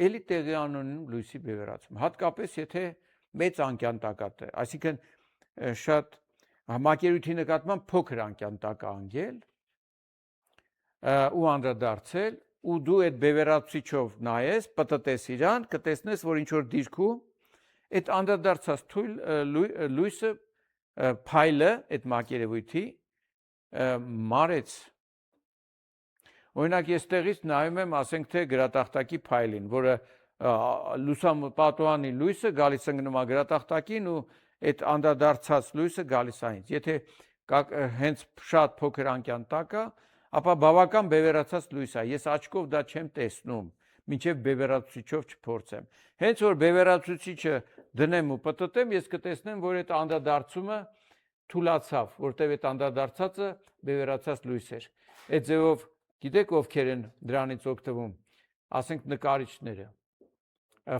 էլի տեղի անունում լույսի բևեռացում, հատկապես եթե մեծ անկյան տակ է, այսինքն շատ մակերևույթի նկատմամբ փոքր անկյան տակ է անգել ու անդրադարձել ու դու այդ բևեռացուցիչով նայես, պտտես իրան, կտեսնես, որ ինչ որ դիրքում այդ անդրադարձած լույսը փայլը այդ մակերևույթի մարեց։ Օրինակ ես տեղից նայում եմ, ասենք թե գրատախտակի փայլին, որը լուսապատուանի լույսը գալիս ընկնում է գրատախտակին ու այդ անդրադարձած լույսը գալիս է ինձ։ Եթե հենց շատ փոքր անկյան տակ է, ապա բավական բևեռացած լույս է։ Ես աչքով դա չեմ տեսնում, մինչև բևեռացուցիչով չփորձեմ։ Հենց որ բևեռացուցիչը դնեմ ու պտտեմ, ես կտեսնեմ, որ այդ անդրադարձումը թուլացավ, որտեղ այդ անդրադարձածը բևեռացած լույս էր։ Այդ ձևով գիտեք ովքեր են դրանից օգտվում, ասենք նկարիչները,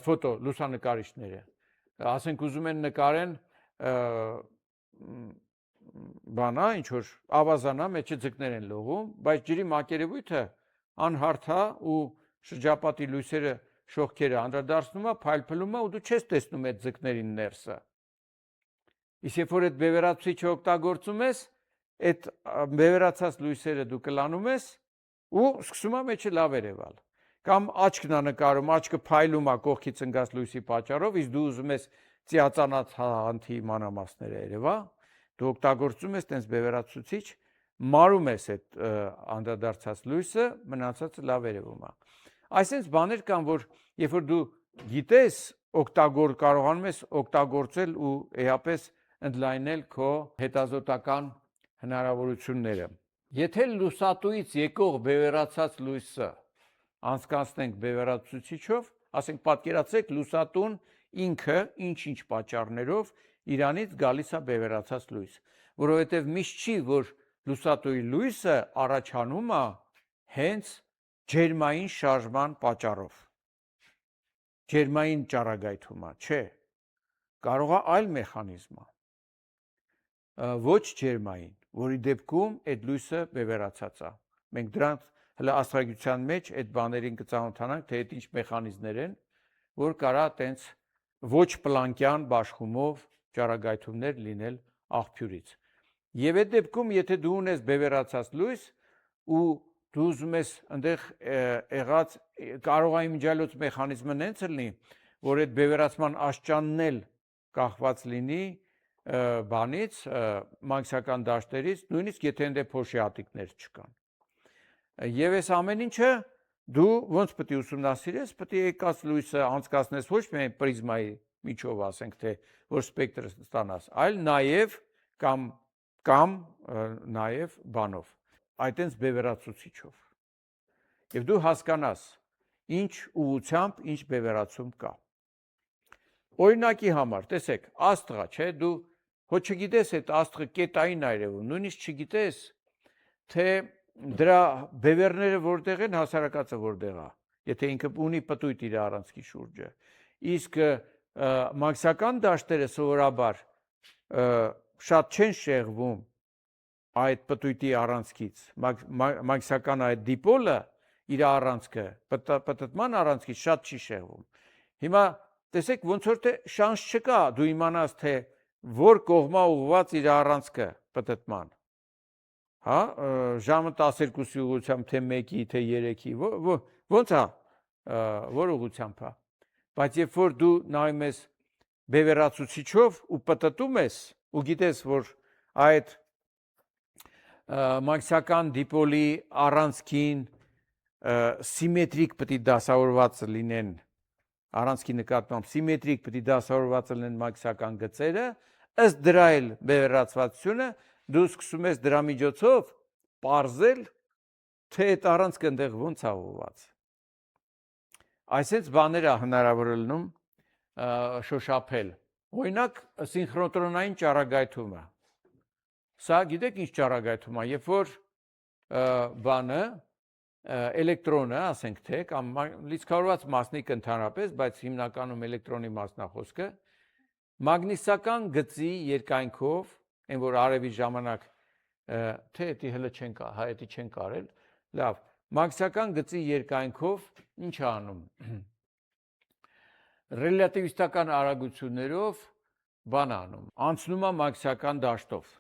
ֆոտո լուսանկարիչները, ասենք ուզում են նկարեն բանա, ինչ որ ավազանա, մեջը ձկներ են լողում, բայց ջրի մակերևույթը անհարթ է ու շրջապատի լույսերը շողքերը անդրադարձնում է, փայլփլում է ու դու չես տեսնում այդ ձկներին ներսը։ Իսկ երբ որ այդ բևեռացուցիչը օգտագործում ես, այդ բևեռացած լույսերը դու կլանում ես ու սկսում է մեջը լավ երևալ։ Կամ աչքն է նկարում, աչքը փայլում է կողքից ընկած լույսի պատճառով, իսկ դու ուզում ես ծիածանած հանթի մանրամասները երևա, դու օգտագործում ես տենց բևեռացուցիչ, մարում ես այդ անդրադարձած լույսը, մնացածը լավ երևում է։ Այսինքն բաներ կան, որ երբ որ դու գիտես, կարողանում ես օգտագործել ու էապես ընդլայնել քո հետազոտական հնարավորությունները։ Եթե լուսատուից եկող բևեռացած լույսը անցկացնենք բևեռացուցիչով, ասենք պատկերացրեք լուսատուն ինքը ինչ-ինչ պատճառներով իրանից գալիս է բևեռացած լույս, որովհետև միշտ չի, որ լուսատուի լույսը առաջանում է հենց ջերմային շարժման պատճառով։ Ջերմային ճառագայթում է, չէ, կարող է այլ մեխանիզմ է, ոչ ջերմային, որի դեպքում այդ լույսը բևեռացած է։ Մենք դրանց հələ աստղագիտության մեջ այդ բաներին կծանոթանանք, թե այդ ինչ մեխանիզմներ են, որ կարա տենց ոչ պլանկյան բաշխումով ճառագայթումներ լինել աղբյուրից։ Եվ այդ դեպքում, եթե դու ունես բևեռացած լույս ու դու ուզում ես այնտեղ եղած կարող է իմիջիալոց մեխանիզմը նենց լինի, որ այդ բևեռացման աստիճանն էլ կախված լինի բանից, մագնիսական դաշտերից, նույնիսկ եթե այնտեղ փոշիատիկներ չկան։ Եվ այս ամեն ինչը դու ոնց պետք է ուսումնասիրես, պետք է եկած լույսը անցկացնես ոչ միայն պրիզմայի միջով, ասենք թե որ սպեկտրը ստանաս, այլ նաև բանով, այտենց բևեռացուցիչով։ Եվ դու հասկանաս ինչ ուղղությամբ ինչ բևեռացում կա։ Օրինակի համար, տեսեք, աստղա, չէ, դու հո չգիտես այդ աստղը կետային է երևում, նույնիսկ չգիտես, թե դրա բևեռները որտեղ են, հասարակածը որտեղ է, եթե ինքը ունի պտույտ իր առանցքի շուրջը։ Իսկ մագնիսական դաշտերը սովորաբար շատ չեն շեղվում այդ պտույտի առանցքից, մագնիսական այդ դիպոլը իր առանցքը պտտման առանցքից շատ չի շեղվում։ Հիմա տեսեք ոնց որ թե շանս չկա դու իմանաս թե որ կողմա ուղղված իր առանցքը պտտման։ Հա, ժամը 12-ի ուղղությամբ թե 1-ի, թե 3-ի, ոնց է, որ ուղղությամբ է։ Բայց երբ որ դու նայում ես բևեռացուցիչով ու պտտում ես ու գիտես, որ այդ մագնիսական դիպոլի առանցքին սիմետրիկ պետք է դասավորված լինեն, առանցքի նկատմամբ սիմետրիկ պետք է դասավորված լինեն մագնիսական գծերը, ըստ դրա էլ բևեռացվածությունը դու սկսում ես դրա միջոցով պարզել, թե այդ առանցքը այնտեղ ոնց է ուղղված։ Այսպես բաներ է հնարավոր լինում շոշափել։ Օրինակ սինխրոտրոնային ճառագայթումը։ Սա գիտեք ինչ ճառագայթում է, երբ որ բանը էլեկտրոնը, ասենք թե, կամ լիցքավորված մասնիկ ընդհանրապես, բայց հիմնականում էլեկտրոնի մասնախոսքը, մագնիսական գծի երկայնքով, այն որ արևի ժամանակ թե էդի հələ չեն կարել, լավ, մագնիսական գծի երկայնքով ինչ է անում։ Ռելատիվիստական արագություններով բան անում, անցնում է մագնիսական դաշտով։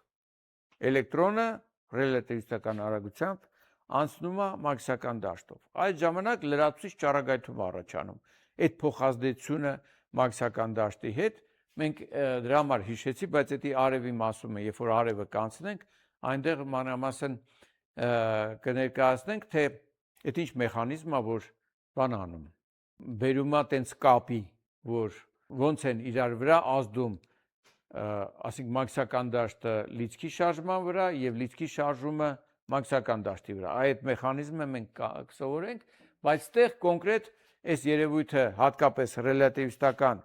Էլեկտրոնը ռելատիվիստական արագությամբ անցնում է մագնիսական դաշտով։ Այդ ժամանակ լրացուցիչ ճառագայթում առաջանում։ Այդ փոխազդեցությունը մագնիսական դաշտի հետ մենք դրա համար հիշեցի, բայց դա արևի մասում է, երբ որ արևը կանցնենք, այնտեղ մանրամասն կներկայացնենք, թե այդ ինչ մեխանիզմ է, որ բան անում։ Բերում է տենց կապի, որ ոնց են իրար վրա ազդում, ասենք մագնիսական դաշտը լիցքի շարժման վրա եւ լիցքի շարժումը մագնիսական դաշտի վրա։ Այդ մեխանիզմը մենք կսովորենք, բայց այդտեղ կոնկրետ այս երևույթը հատկապես ռելատիվիստական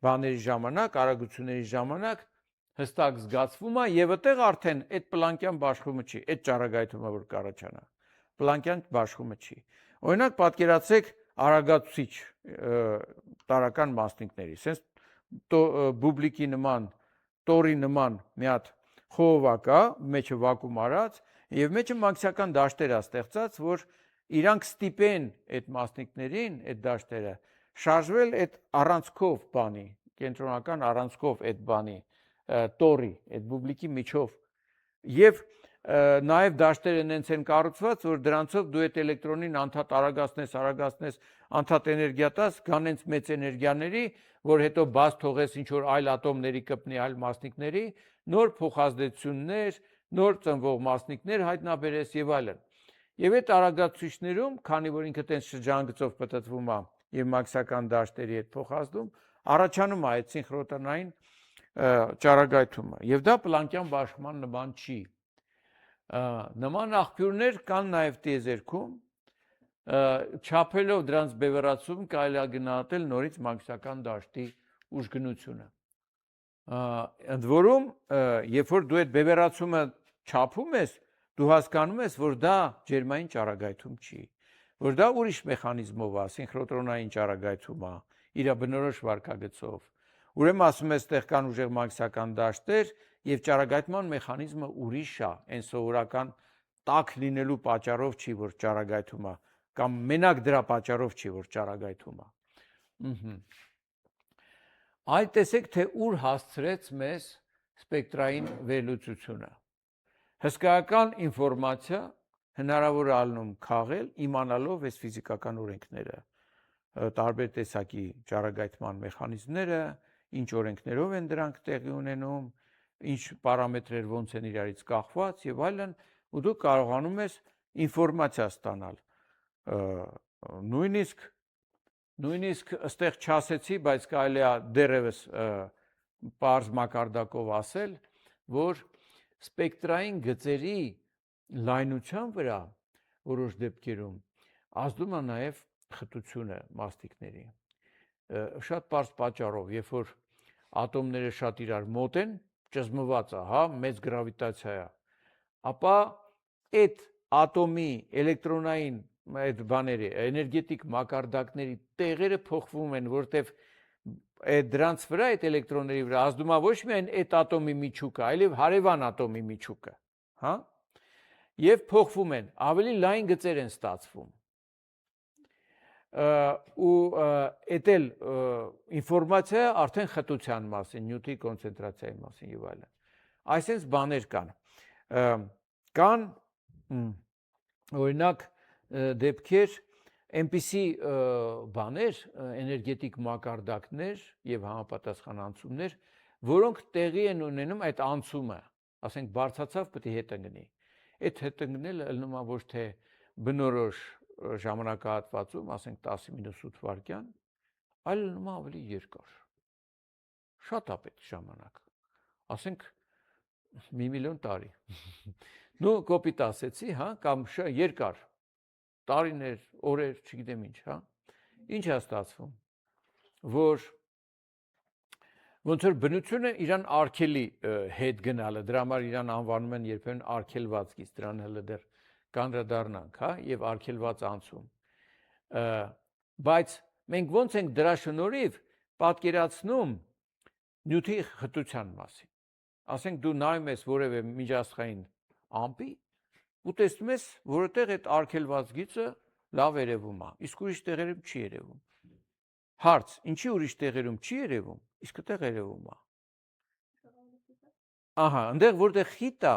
բաների ժամանակ, արագությունների ժամանակ հստակ զգացվում է եւ այդտեղ արդեն այդ պլանկյան բաշխումը չի, այդ ճառագայթումը որ կառաջանա։ Պլանկյան բաշխումը չի։ Օրինակ պատկերացրեք արագացուցիչ տարական մասնիկների, sense բուբլիկի նման, տորի նման մի հատ խողովակա, մեջը վակուում արած եւ մեջը մաքսական դաշտեր է ստեղծած, որ իրանք ստիպեն այդ մասնիկներին, այդ դաշտերը շարժվել այդ առանցքով բանի, կենտրոնական առանցքով այդ բանի տորի, այդ բուբլիկի միջով եւ նաև դաշտերը նենց են կառուցված, որ դրանցով դու այդ էլեկտրոնին անդադ արագացնես, անդադ էներգիա տաս, գանենց մեծ էներգիաների, որ հետո բաց թողես ինչ որ այլ ատոմների կպնի, այլ մասնիկների, նոր փոխազդեցություններ, նոր ծնվող մասնիկներ հայտնաբերես եւ այլն։ Եվ այդ արագացուցիչներում, քանի որ ինքը տենց շրջանգծով պատտվում է եւ մաքսական դաշտերի հետ փոխազդում, առաջանում է այդ սինխրոտրոնային ճառագայթումը։ Եվ դա պլանկյան բաշխման նման չի։ Նման աղբյուրներ կան նաև տիեզերքում, չափելով դրանց բևեռացում կարելի է գնահատել նորից մաքսական դաշտի ուժգնությունը։ Ընդ որում, երբ որ դու այդ բևեռացումը չափում ես, դու հասկանում ես, որ դա ջերմային ճառագայթում չի, որ դա ուրիշ մեխանիզմով է, սինխրոտրոնային ճառագայթում է, իր բնորոշ վարքագծով։ Ուրեմն ասում ես, այդտեղ կան ուժեղ մաքսական դաշտեր եւ ճառագայթման մեխանիզմը ուրիշ է, այն սովորական տաք լինելու պատճառով չի, որ ճառագայթում է, կամ մենակ դրա պատճառով չի, որ ճառագայթում է։ Այ տեսեք, թե ուր հասցրեց մեզ սպեկտրային վերլուծությունը։ Հսկայական ինֆորմացիա հնարավոր է ալնում քաղել, իմանալով այս ֆիզիկական օրենքները, տարբեր տեսակի ճառագայթման մեխանիզմները, ինչ օրենքներով են դրանք տեղի ունենում, ինչ պարամետրեր ոնց են իրարից կախված եւ այլն, ու դու կարողանում ես ինֆորմացիա ստանալ։ Նույնիսկ ըստեղ չասեցի, բայց կարելի է դեռևս պարզ մակարդակով ասել, որ սպեկտրային գծերի լայնության վրա որոշ դեպքերում ազդում է նաև խտությունը մասնիկների։ Շատ պարզ պատճառով, երբ որ ատոմները շատ իրար մոտ են, ճզմված է, հա, մեծ գրավիտացիա է, ապա այդ ատոմի էլեկտրոնային այդ բաների, էներգետիկ մակարդակների տեղերը փոխվում են, որտեվ դրանց վրա այդ էլեկտրոնների վրա ազդում է ոչ միայն այդ ատոմի միջուկը, այլև հարևան ատոմի միջուկը, հա, եւ փոխվում են, ավելի լայն գծեր են ստացվում։ Ու այդ էլ ինֆորմացիա արդեն խտության մասին, նյութի կոնցենտրացիայի մասին եւ այլն։ Այսպես բաներ կան։ Կան օրինակ դեպքեր, այնպիսի բաներ, էներգետիկ մակարդակներ եւ համապատասխան անցումներ, որոնք տեղի են ունենում այդ անցումը, ասենք բարձրացավ պետք է հետ ընկնի։ Այդ հետ ընկնելը ելնում է ոչ թե բնորոշ ժամանակահատվածում, ասենք 10-8 վայրկյան, այլ ելնում է ավելի երկար։ Շատ է պետք ժամանակ, ասենք 1 միլիոն տարի։ Նու կոպիտ ասեցի, հա, կամ երկար, տարիներ, օրեր, չգիտեմ ինչ, հա։ Ինչ է ստացվում, որ ոնց որ բնությունը իրան արգելի հետ գնալը, դրա համար իրան անվանում են երբեմն արգելվածքից, դրան հələ դեռ կանդրադառնանք, հա, եւ արգելված անցում։ Բայց մենք ոնց ենք դրա շնորհիվ պատկերացնում նյութի խտության մասին։ Ասենք դու նայում ես որևէ միջաստղային ամպի ու տեսնում ես, որտեղ այդ արգելված գիծը լավ երևում է, իսկ ուրիշ տեղերում չի երևում։ Հարց, ինչի ուրիշ տեղերում չի երևում, իսկ այդտեղ երևում է։ Ահա, այնտեղ որտեղ խիտ է,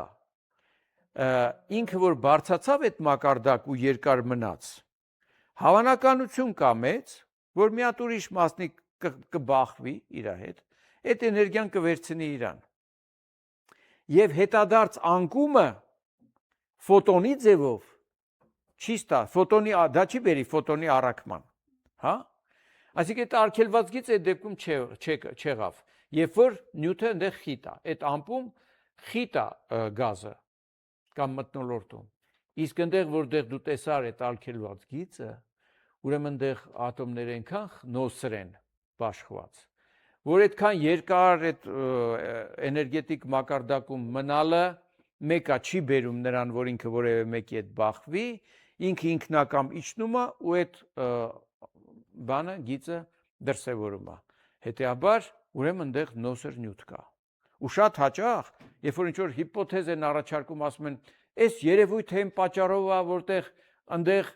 ինքը որ բարձրացավ այդ մակարդակ ու երկար մնաց, հավանականություն կա մեծ, որ մի հատ ուրիշ մասնիկ կբախվի իր հետ, այդ էներգիան կվերցնի իրան։ Եվ հետադարձ անկումը ֆոտոնի ձևով չի ստա, ֆոտոնի դա չի բերի ֆոտոնի առաքման, հա։ Այսինքն այդ արգելված գիծը այդ դեպքում չեղավ, երբ որ նյութը այնտեղ խիտ է, այդ ամպում խիտ է գազը կամ մթնոլորտում։ Իսկ այնտեղ որտեղ դու տեսար այդ արգելված գիծը, ուրեմն այնտեղ ատոմները այնքան նոսր են բաշխված, որ այդքան երկար այդ էներգետիկ մակարդակում մնալը մեկը չի բերում նրան, որ ինքը որևէ մեկի հետ բախվի, ինքը ինքնակամ իջնում է ու այդ բանը գիծը դրսևորում է։ Հետեւաբար ուրեմն այնտեղ նոսր նյութ կա։ ու շատ հաճախ, երբ որ ինչ-որ հիպոթեզ են առաջարկում, ասում են, այս երևույթը այն պատճառով է, որտեղ այնտեղ,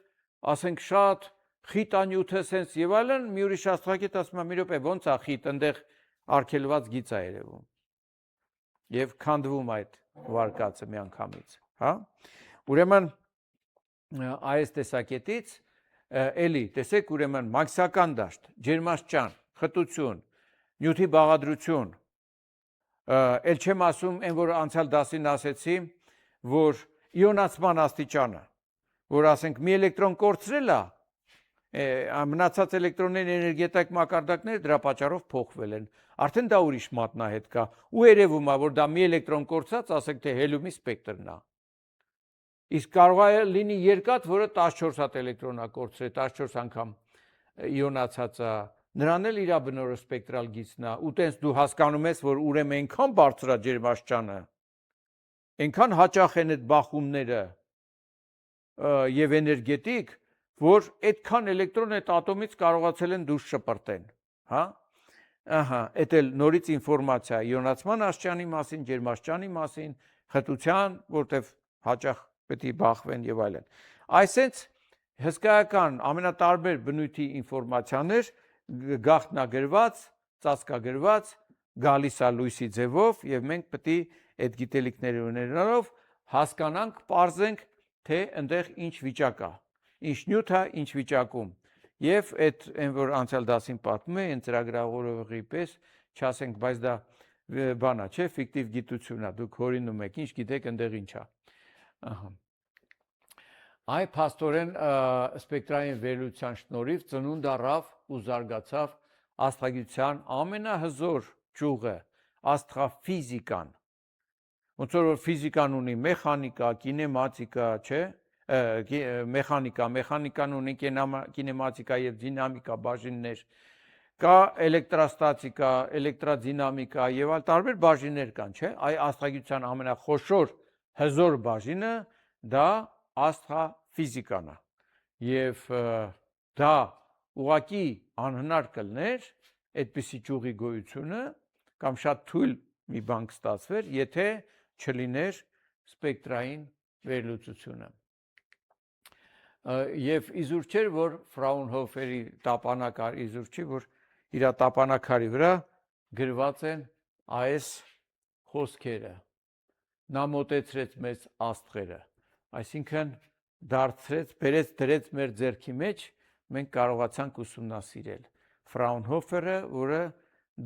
ասենք, շատ խիտ անյութը սենց եւ այլն, մի ուրիշ աստղագետ ասում է, մի րոպե, ոնց է խիտ, այնտեղ արգելված գիծ է երևում։ Եվ քանդվում այդ վարկածը միանգամից, հա։ Ուրեմն այս տեսակետից էլի, տեսեք, ուրեմն մաքսական դաշտ, ջերմաստիճան, խտություն, նյութի բաղադրություն, էլ չեմ ասում, այն որ անցյալ դասին ասեցի, որ իոնացման աստիճանը, որ ասենք մի էլեկտրոն կորցրել է, մնացած էլեկտրոնների էներգետիկ մակարդակները դրա պատճառով փոխվել են։ Արդեն դա ուրիշ մատնահետ կա, ու երևում է, որ դա մի էլեկտրոն կորցած, ասենք թե հելիումի սպեկտրն է։ Իսկ կարող է լինի երկաթ, որը 14 հատ էլեկտրոն է կորցրել, 14 անգամ իոնացած է, նրան էլ իր բնորոշ սպեկտրալ գիծն է, ու տենց դու հասկանում ես, որ ուրեմն այնքան բարձր է ջերմաստիճանը, այնքան հաճախ են այդ բախումները եւ էներգետիկ, որ այդքան էլեկտրոն այդ ատոմից կարողացել են դուրս շպրտեն, հա։ Ահա, այդ էլ նորից ինֆորմացիա իոնացման աստիճանի մասին, ջերմաստիճանի մասին, խտության, որտեղ հաճախ պետք է բախվեն եւ այլն։ Այսինքն հսկայական ամենատարբեր բնույթի ինֆորմացիաներ գաղտնագրված, ծածկագրված, գալիս է լույսի ձևով եւ մենք պետք է այդ գիտելիքները ունենալով հասկանանք, պարզենք, թե այնտեղ ինչ վիճակ է, ինչ նյութ է, ինչ վիճակում։ Եվ այդ այն որ անցյալ դասին պատմում է, այն ծրագրավորողի պես չասենք, բայց դա բան է, չէ, ֆիկտիվ գիտություն է, դուք հորինում եք, ինչ գիտեք, այնտեղ ինչ է։ Ահա։ Այ փաստորեն սպեկտրային վերլուծության շնորհիվ ծնունդ առավ ու զարգացավ աստղագիտության ամենահզոր ճյուղը, աստղաֆիզիկան։ Ոնց որ ֆիզիկան ունի մեխանիկա, կինեմատիկա, չէ, մեխանիկան ունի կինեմատիկա եւ դինամիկա բաժիններ, կա էլեկտրաստատիկա, էլեկտրադինամիկա եւ այլ տարբեր բաժիններ կան, չէ։ Այ աստղագիտության ամենախոշոր հզոր բաժինը դա աստղաֆիզիկան է։ Եվ դա ուղղակի անհնար կլներ այդպիսի ճյուղի գոյությունը կամ շատ թույլ մի բան կստացվեր, եթե չլիներ սպեկտրային վերլուծությունը։ Եվ իզուր չէր, որ Ֆրաունհոֆերի տապանակար իզուր չի, որ իր տապանակարի վրա գրված են այս խոսքերը. նա մոտեցրեց մեծ աստղերը, այսինքն դարձրեց, բերեց, դրեց մեր ձեռքի մեջ, մենք կարողացանք ուսումնասիրել։ Ֆրաունհոֆերը, որը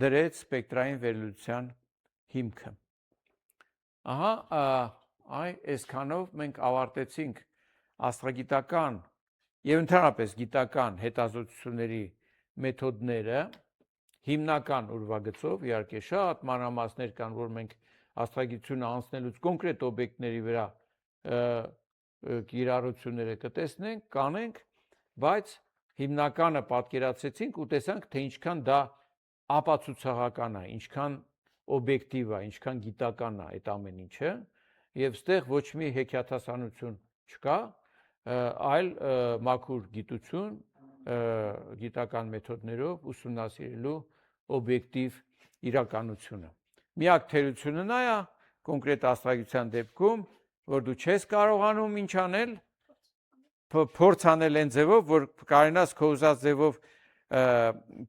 դրեց սպեկտրային վերլուծության հիմքը։ Ահա, այսքանով մենք ավարտեցինք աստղագիտական եւ ընդհանրապես գիտական հետազոտությունների մեթոդները, հիմնական ուրվագծով, իհարկե շատ մանրամասներ կան, որ մենք աստղագիտությունը անցնելուց կոնկրետ օբյեկտների վրա կիրառությունները կտեսնենք, կանենք, բայց հիմնականը պատկերացրեցինք ու տեսանք, թե ինչքան դա ապացուցողական է, ինչքան օբյեկտիվ է, ինչքան գիտական է այդ ամեն ինչը, եւ ստեղ ոչ մի հեքիաթասանություն չկա, այլ մաքուր գիտություն, գիտական մեթոդներով ուսումնասիրելու օբյեկտիվ իրականությունը։ Միակ թերությունը նա է կոնկրետ աստղագիտության դեպքում, որ դու չես կարողանում ինչ անել, փորձ անել այն ձևով, որ կարենաս քո ուզած ձևով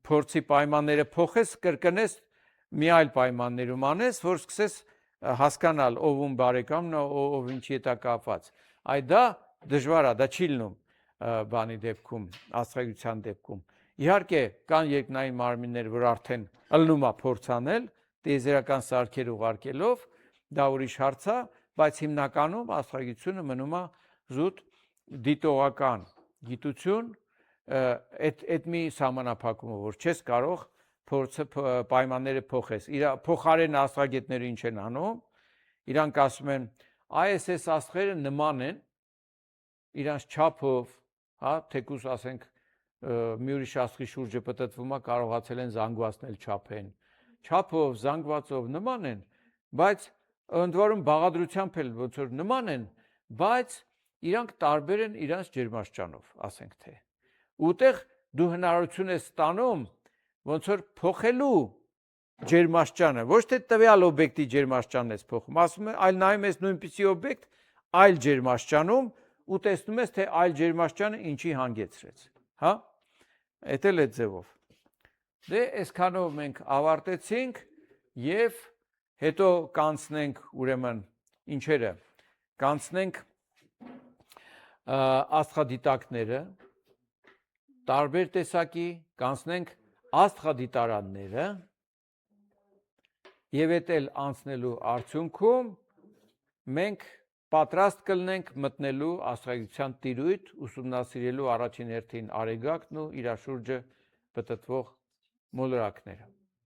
փորձի պայմանները փոխես, կրկնես մի այլ պայմաններում անես, որ սկսես հասկանալ ով ում բարեկամն է, ով ինչի հետ է կապված։ Այդ դա դժվար է, դա չի լինում բանի դեպքում, աստղագիտության դեպքում։ Իհարկե կան երկնային մարմիններ, որ արդեն ըլնում է փորձ անել, տիեզերական սարքեր ուղարկելով, դա ուրիշ հարց է, բայց հիմնականում աստղագիտությունը մնում է զուտ դիտողական գիտություն, այդ մի սահմանափակումը, որ չես կարող փորձը պայմանները փոխես։ Իր փոխարեն աստղագետները ինչ են անում, իրանք ասում են, այս աստղերը նման են իրանց չափով, հա, թեկուզ ասենք մի ուրիշ աստղի շուրջը պտտվում է, կարողացել են զանգվածնել չափեն։ Չափով, զանգվածով նման են, բայց ընդ որում բաղադրությամբ էլ ոնց որ նման են, բայց իրանք տարբեր են իրանց ջերմաստիճանով, ասենք թե։ Ուտեղ դու հնարավորություն ես ստանում ոնց որ փոխելու ջերմաստիճանը, ոչ թե տվյալ օբյեկտի ջերմաստիճանն ես փոխում, ասում է, այլ նայում ես նույնպիսի օբյեկտ այլ ջերմաստիճանում ու տեսնում ես, թե այլ ջերմաստիճանը ինչի հանգեցրեց, հա? Էդ էլ է ձևով։ Դե այսքանով մենք ավարտեցինք եւ հետո կանցնենք ուրեմն ինչերը, կանցնենք աստղադիտակները, տարբեր տեսակի, կանցնենք աստղադիտարանները եւ էդ էլ անցնելու արդյունքում մենք պատրաստ կլինենք մտնելու աստղագիտության տիրույթ, ուսումնասիրելու առաջին հերթին արեգակն ու իր շուրջը պտտվող մոլորակները։